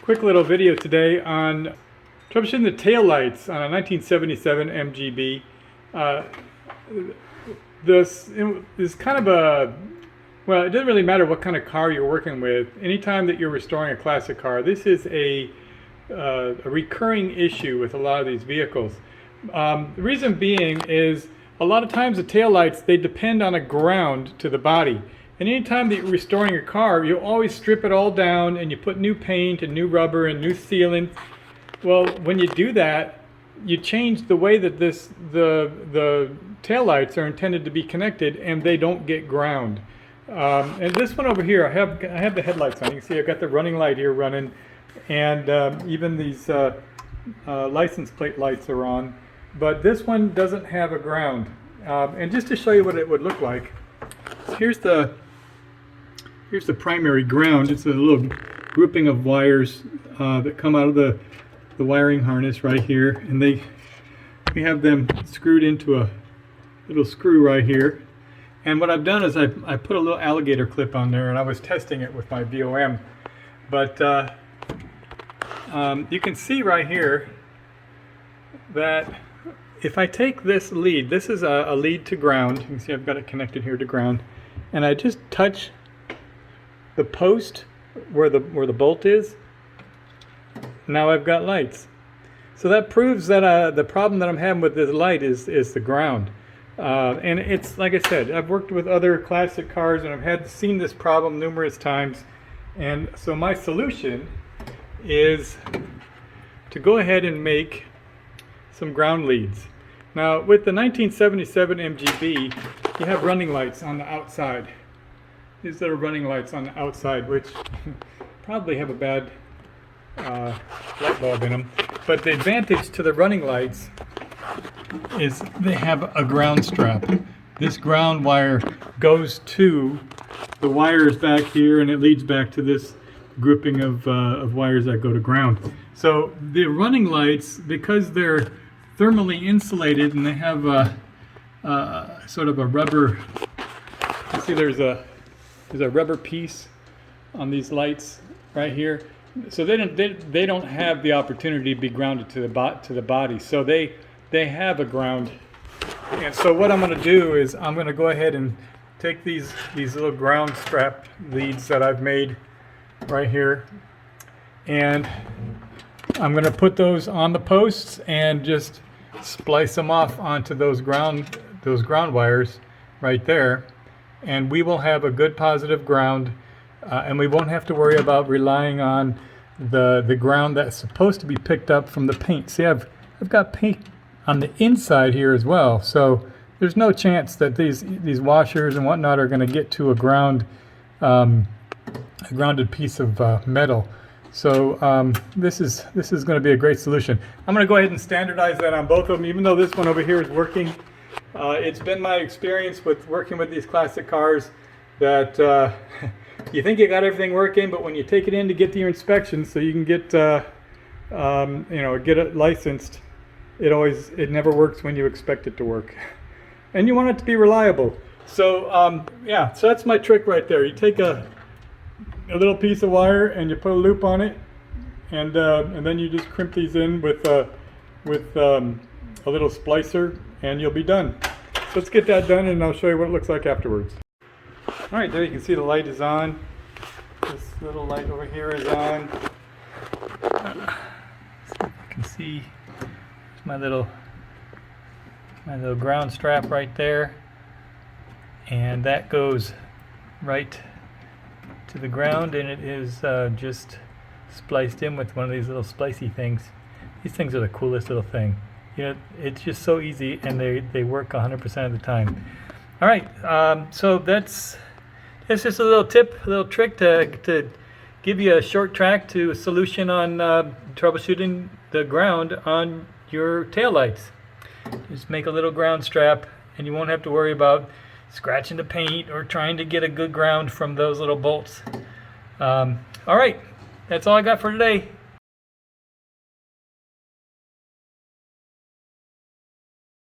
Quick little video today on troubleshooting the tail lights on a 1977 MGB. This is kind of well, it doesn't really matter what kind of car you're working with. Anytime that you're restoring a classic car, this is a recurring issue with a lot of these vehicles. The reason being is a lot of times the tail lights, they depend on a ground to the body. And anytime that you're restoring a car, you always strip it all down and you put new paint and new rubber and new sealant. Well, when you do that, you change the way that the tail lights are intended to be connected, and they don't get ground. And this one over here, I have the headlights on. You can see I've got the running light here running, and even these license plate lights are on. But this one doesn't have a ground. And just to show you what it would look like, here's the primary ground. It's a little grouping of wires that come out of the wiring harness right here, and we have them screwed into a little screw right here. And what I've done is I put a little alligator clip on there, and I was testing it with my VOM. But you can see right here that if I take this lead, this is a lead to ground. You can see I've got it connected here to ground, and I just touch the post where the bolt is. Now I've got lights. So that proves that the problem that I'm having with this light is the ground. And it's, like I said, I've worked with other classic cars and I've seen this problem numerous times. And so my solution is to go ahead and make some ground leads. Now with the 1977 MGB, you have running lights on the outside. These are running lights on the outside, which probably have a bad light bulb in them. But the advantage to the running lights is they have a ground strap. This ground wire goes to the wires back here, and it leads back to this grouping of wires that go to ground. So the running lights, because they're thermally insulated and they have a sort of a rubber, you see there's a rubber piece on these lights right here. So they don't have the opportunity to be grounded to the body. So they have a ground. And so what I'm going to do is I'm going to go ahead and take these little ground strap leads that I've made right here, and I'm going to put those on the posts and just splice them off onto those ground wires right there, and we will have a good positive ground, and we won't have to worry about relying on the ground that's supposed to be picked up from the paint. See, I've got paint on the inside here as well, so there's no chance that these washers and whatnot are going to get to a grounded piece of metal. So this is going to be a great solution. I'm going to go ahead and standardize that on both of them, even though this one over here is working. It's been my experience with working with these classic cars that you think you got everything working, but when you take it in to get to your inspection so you can get get it licensed, it never works when you expect it to work. And you want it to be reliable. So yeah, so that's my trick right there. You take a little piece of wire and you put a loop on it, and then you just crimp these in with a little splicer, and you'll be done. So let's get that done, and I'll show you what it looks like afterwards. All right, there you can see the light is on. This little light over here is on. So you can see my little ground strap right there, and that goes right to the ground, and it is just spliced in with one of these little splicey things. These things are the coolest little thing. You know, it's just so easy, and they work 100% of the time. All right, so that's just a little tip, a little trick to give you a short track to a solution on troubleshooting the ground on your taillights. Just make a little ground strap, and you won't have to worry about scratching the paint or trying to get a good ground from those little bolts. All right, that's all I got for today.